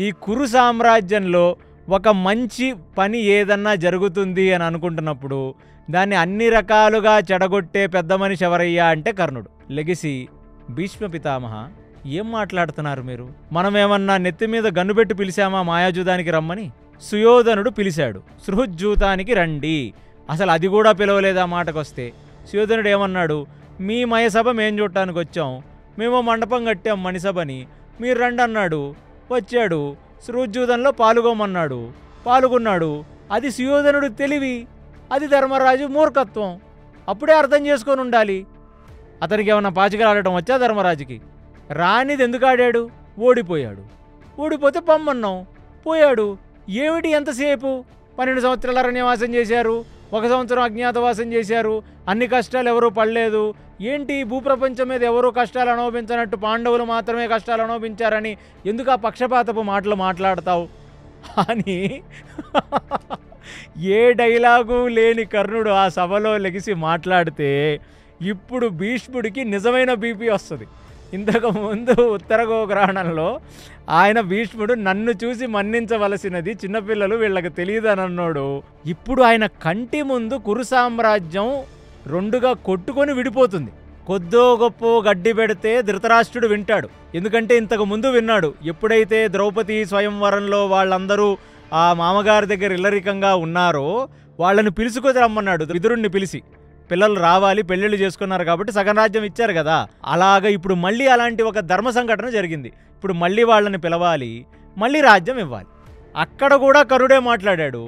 ఈ కురు సామ్రాజ్యంలో ఒక మంచి పని ఏదన్నా జరుగుతుంది అని అనుకుంటున్నప్పుడు దాన్ని అన్ని రకాలుగా చెడగొట్టే పెద్ద మనిషి ఎవరయ్యా అంటే కర్ణుడు. లెగిసి, భీష్మ పితామహ, ఏం మాట్లాడుతున్నారు మీరు? మనమేమన్నా నెత్తి మీద గన్నుబెట్టి పిలిచామా మాయాజూదానికి రమ్మని? సుయోధనుడు పిలిచాడు, సృహుజ్జూతానికి రండి. అసలు అది కూడా పిలవలేదా మాటకొస్తే? సుయోధనుడు ఏమన్నాడు? మీ మయసభ మేం చూడటానికి వచ్చాం, మేము మండపం కట్టాం మణిసభని, మీరు రండి అన్నాడు, వచ్చాడు. సృహుజ్జూతంలో పాల్గొమన్నాడు, పాల్గొన్నాడు. అది సుయోధనుడు తెలివి, అది ధర్మరాజు మూర్ఖత్వం. అప్పుడే అర్థం చేసుకొని ఉండాలి. అతనికి ఏమన్నా పాచికలు ఆడటం వచ్చా ధర్మరాజుకి? రానిది ఎందుకు ఆడాడు? ఓడిపోయాడు. ఓడిపోతే పొమ్మన్నాం, పోయాడు. ఏమిటి ఎంతసేపు? 12 సంవత్సరాల అరణ్యవాసం చేశారు, 1 సంవత్సరం అజ్ఞాతవాసం చేశారు, అన్ని కష్టాలు ఎవరూ పడలేదు. ఏంటి భూప్రపంచం మీద ఎవరూ కష్టాలు అనుభవించనట్టు పాండవులు మాత్రమే కష్టాలు అనుభవించారని ఎందుకు ఆ పక్షపాతపు మాటలు మాట్లాడతావు అని ఏ డైలాగు లేని కర్ణుడు ఆ సభలో లెగిసి మాట్లాడితే ఇప్పుడు భీష్ముడికి నిజమైన బీపీ వస్తుంది. ఇంతకుముందు ఉత్తర గోగ్రహణంలో ఆయన భీష్ముడు నన్ను చూసి మన్నించవలసినది చిన్నపిల్లలు వీళ్ళకి తెలియదని అన్నాడు. ఇప్పుడు ఆయన కంటి ముందు కురు సామ్రాజ్యం 2గా కొట్టుకొని విడిపోతుంది. కొద్దో గొప్ప గడ్డి పెడితే ధృతరాష్ట్రుడు వింటాడు, ఎందుకంటే ఇంతకు ముందు విన్నాడు. ఎప్పుడైతే ద్రౌపది స్వయంవరంలో వాళ్ళందరూ ఆ మామగారి దగ్గర ఇల్లరికంగా ఉన్నారో వాళ్ళని పిలుచుకొని రమ్మన్నాడు విదురుణ్ణి పిలిచి. పిల్లలు రావాలి, పెళ్ళిళ్ళు చేసుకున్నారు కాబట్టి సగం రాజ్యం ఇచ్చారు కదా. అలాగా ఇప్పుడు మళ్ళీ అలాంటి ఒక ధర్మ సంఘటన జరిగింది. ఇప్పుడు మళ్ళీ వాళ్ళని పిలవాలి, మళ్ళీ రాజ్యం ఇవ్వాలి. అక్కడ కూడా కరుడే మాట్లాడాడు,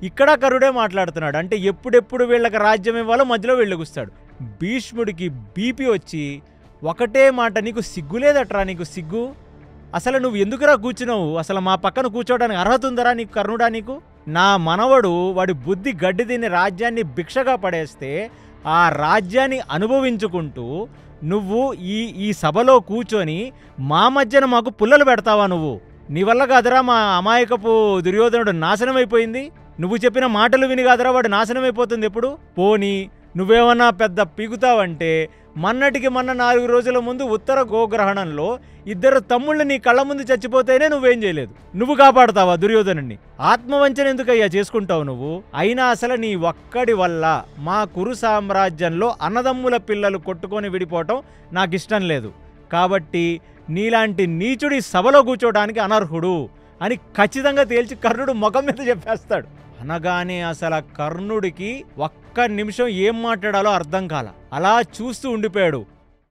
ఇక్కడ కరుడే మాట్లాడుతున్నాడు. అంటే ఎప్పుడెప్పుడు వీళ్ళకి రాజ్యం ఇవ్వాలో మధ్యలో వెళ్ళగుస్తాడు. భీష్ముడికి బీపీ వచ్చి ఒకటే మాట, నీకు సిగ్గులేదట్రా? నీకు సిగ్గు? అసలు నువ్వు ఎందుకురా కూర్చున్నావు? అసలు మా పక్కన కూర్చోవడానికి అర్హత ఉందరా నీకు? కర్ణుడా నీకు? నా మనవడు వాడి బుద్ధి గడ్డి తిని రాజ్యాన్ని భిక్షగా పడేస్తే ఆ రాజ్యాన్ని అనుభవించుకుంటూ నువ్వు ఈ సభలో కూర్చొని మా మధ్యన మాకు పుల్లలు పెడతావా? నువ్వు నీ వల్ల కాదరా మా అమాయకపు దుర్యోధనుడు నాశనం అయిపోయింది. నువ్వు చెప్పిన మాటలు విని కాదరా వాడు నాశనం అయిపోతుంది. ఎప్పుడు పోనీ నువ్వేమన్నా పెద్ద పీకుతావంటే మొన్నటికి మొన్న 4 రోజుల ముందు ఉత్తర గోగ్రహణంలో 2 తమ్ముళ్ళు నీ కళ్ళ ముందు చచ్చిపోతేనే నువ్వేం చేయలేదు. నువ్వు కాపాడుతావా దుర్యోధనుడిని? ఆత్మవంచన ఎందుకయ్యా చేసుకుంటావు నువ్వు? అయినా అసలు నీ ఒక్కడి వల్ల మా కురు సామ్రాజ్యంలో అన్నదమ్ముల పిల్లలు కొట్టుకొని విడిపోవటం నాకు ఇష్టం లేదు. కాబట్టి నీలాంటి నీచుడి సభలో కూర్చోడానికి అనర్హుడు అని ఖచ్చితంగా తేల్చి కర్ణుడు ముఖం మీద చెప్పేస్తాడు. అనగానే అసలు కర్ణుడికి ఒక్క నిమిషం ఏం మాట్లాడాలో అర్థం కాల. అలా చూస్తూ ఉండిపోయాడు.